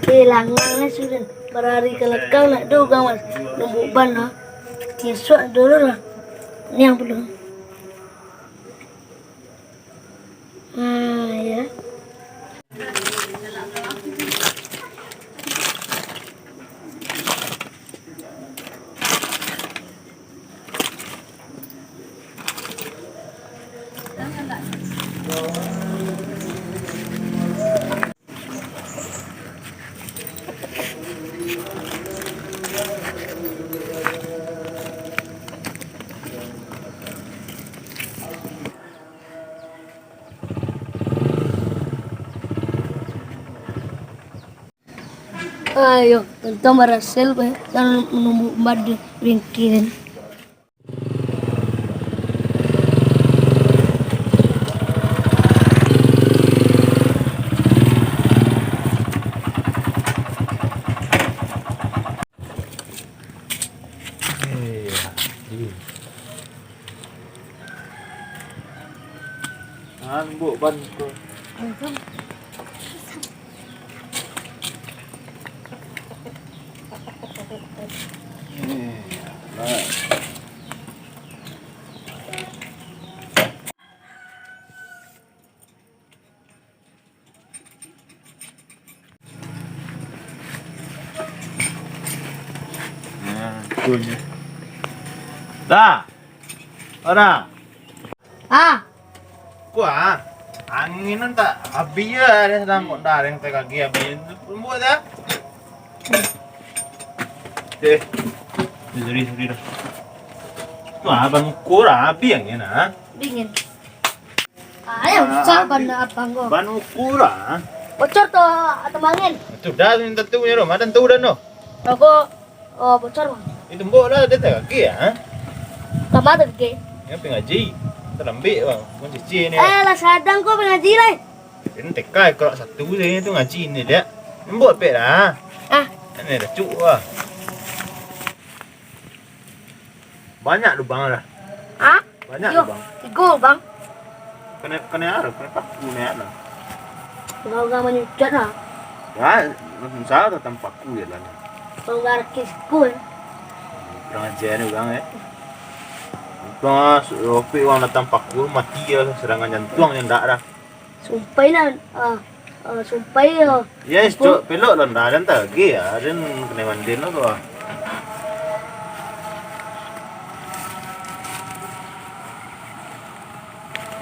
Kehilangannya sudah berhari ke lekang nak duga mas numbuk ban lah. Tiesok dulu lah. Ini yang belum. Ya. Ayo, tentang berhasil dan menumbuk ban di ringkiran. Bu ban ko. Punya. Dah. Orang. Kuah. Anginan tak habis ya ada sedang kok dareng tak kaki habis buat dah. Sorry dah. Tuh abang kurang habis yang ini nah. Dingin. Ayo, besar ban apa kok? Ban kurang. Bocor tuh atau mangin? Itu dah tentu punya rumah tentu dah no. Aku bocor bang. Itu mbok dah ada tak kaki ya. Lama tak ke? Yang pengaji. Terlembik bang, kunci C ni. Lah sadang kau pengaji lah. Ini tekai kalau satu je tu ngaji ni dia. Mbok pek dah. Ini dah cuk lah. Banyak lubang dah. Banyak lubang. 3 bang. Kena arah, kena paku ni lah. Kalau gak menyucat lah. Ya, salah tak tempat paku je lah ni. Kalau gak kisku Kurang ajar ni orang Pas Rofi orang datang paku mati lah serangan jantung yang dak dah. Sumpah nak sumpah ya. Yes, cuk pelok lah dah dan tak lagi ya. Dan kena mandin lah tu.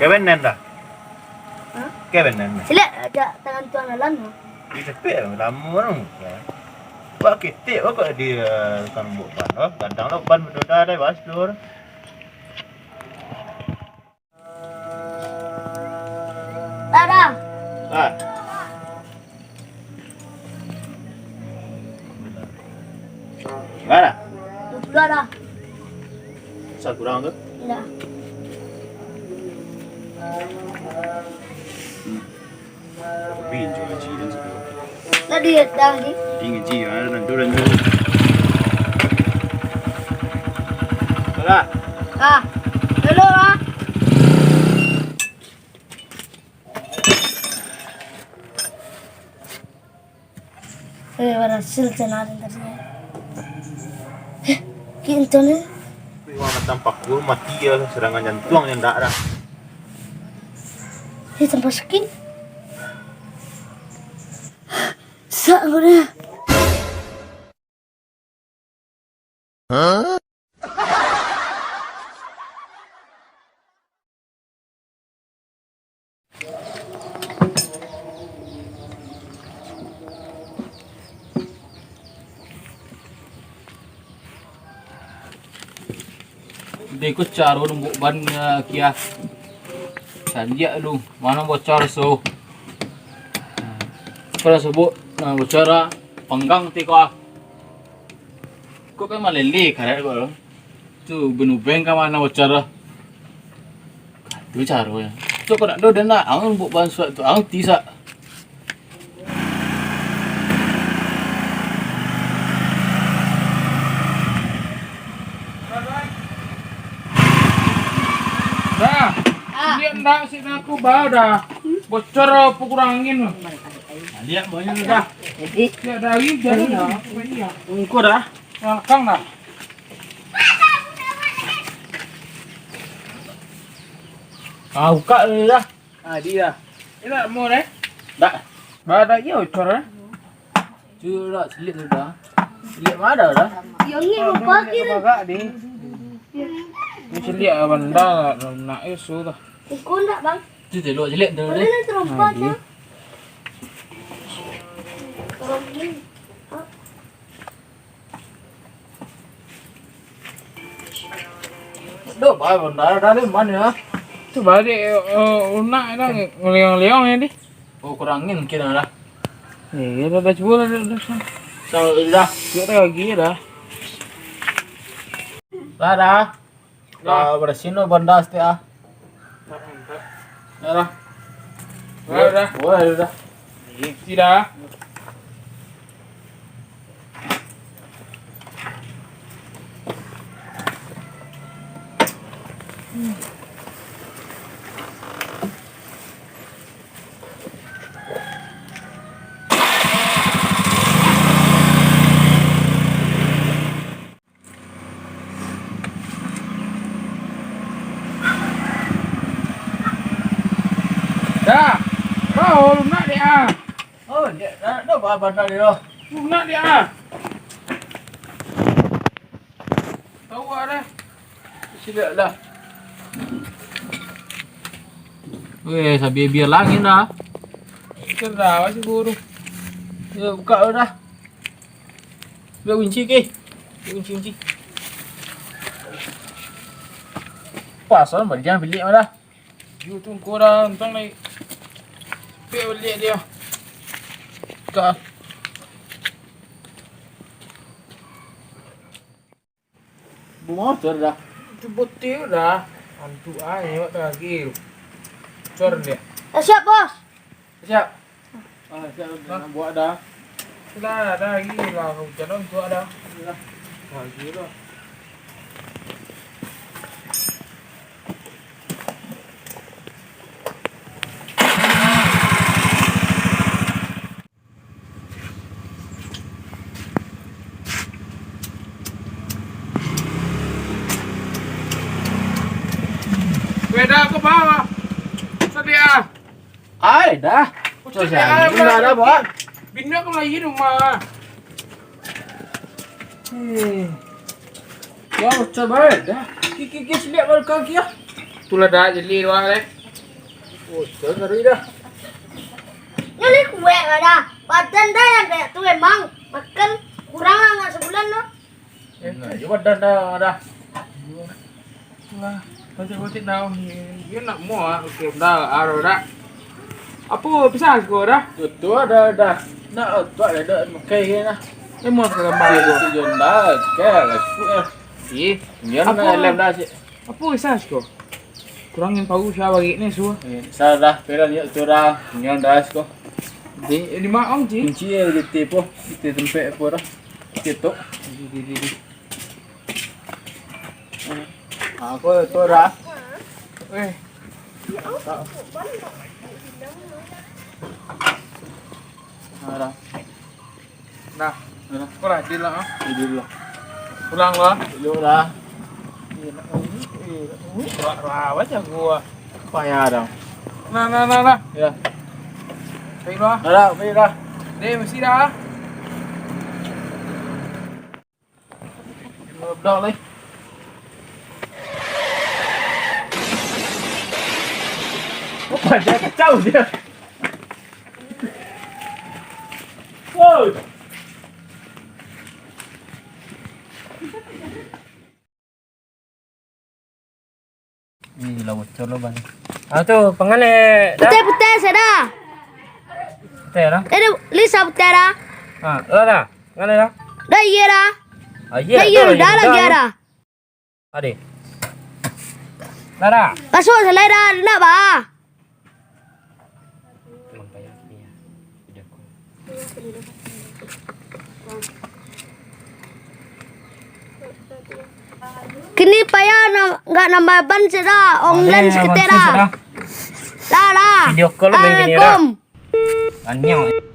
Kevin dah. Kevin dah. Sila ada tangan tuan dalam. Di tepek lama orang. Pak ketik kok dia kan buat ban. Kadang lah ban berdoda dah bas lur. Dah. Mana? Dah. Satu kurang tu? Dah. Bin juga ngaji dan sebagainya. Tadi dah ni. Bin ngaji ada nanti. Dah. Hello lah. Berhasil tenarin tadi. Kinto ni. Orang datang paku mati lah serangan jantung yang dak dah. Tambah sakit. Sak guna. Dia ikut caro numbuk ban kia. Sanjak lu, mana bocor so. Kalau sebut bocor panggang tiko. Kok kan malele karet kok. Tu benubeng kan mana bocor. Tu caro ya. Tu kau nak do dan nak ang numbuk ban suat tu ang tisa. Dia ndak sih aku bau dah. Bocor kurang angin. Lihat banyak dah. Jadi, Lihat dah lagi jadi dah. Ungkut dah. Yang kang dah. Buka dulu dah. Dia dah. Ini nak mau dah. Dah. Badak dia ucor dah. Cuba dah selit dulu dah. Selit mana dah? yang ni berbagi dah. Bagak di. Mesti lihat benda nak isu dah. Ikut tak bang? Tu telok selit dulu Boleh deh. nak terompak ya? Kalau ni, Dah bawa benda dah ni mana ya? Tu balik nak dah ngeliang-liang ni di. Oh kurangin kira dah. Dah cuba dah. So dah. Dia dah lagi dah. Dah. Dah bersino benda setiap. Dah. Dah. Boleh dah. Tidak. Dah. Kau lunak dia. Oh dia dah bawa benda dia dah. Lunak dia. Tahu dah. Siap dah. Weh, sabi biar langit dah. Sudah masih guru. Ya buka dah. Biar kunci ke. Kunci. Pasal jangan bilik dah. You tunggu dah, entang lagi. Pergi balik dia. Buka. Motor dah. Tu betul dah. Hantu air buat lagi. Cor dia. dah siap bos. Siap. Siap nak buat dah. Dah lagi lah. Hujan tu ada. Lagi lah. Beda ke bawah. Sedia. Ai dah. So siap. Dah buat. Bina ke lagi rumah. Ya coba dah. Kiki siap baru kaki ya. Tulah dah jeli doang leh. Oh, ngeri dah. Ini kue ada. Badan dah yang kayak tu emang. Makan kurang lah nggak sebulan loh. Nah, coba dah. Lah, baca-baca dah. Dia nak mau okey dah aro dah. Apa pisah kau dah? Tu dah. Nak tu ada makai na. Mau ke gambar Baik kau. tu dah. Kelas. Eh, Nyan na lem dah si. apa pisah kau? Kurangin pau siya bagi ni semua. Salah, pero ni tu dah. Nyan dah ko. Di mak ang ji. Kunci di tipu, di tempat apa dah. Ketok. Di. Aku tu dah. Eh, Dah. dah. Kau lah di lah. Dulu. Pulang lah. Dulu dah. Wah, baca gua. Payah dah. Nah. Ya. Baik lah. Dah, pergi dah. Deh, mesti dah. Dah leh. Apa dia kacau dia? Woi. Ni lah bocor lo bang. Tu pengen Putih sada. Teh lah. Lisa putih dah. Dah. Pengen dah. Dah iya dah. Ya, Dah iya dah lagi dah. Ade. Dah. Masuk selai dah nak bah. Kini payah nggak nambah ban sudah. Online sekitar dah. Dah. Video call lebih gini dah. Assalamualaikum. Annyeong.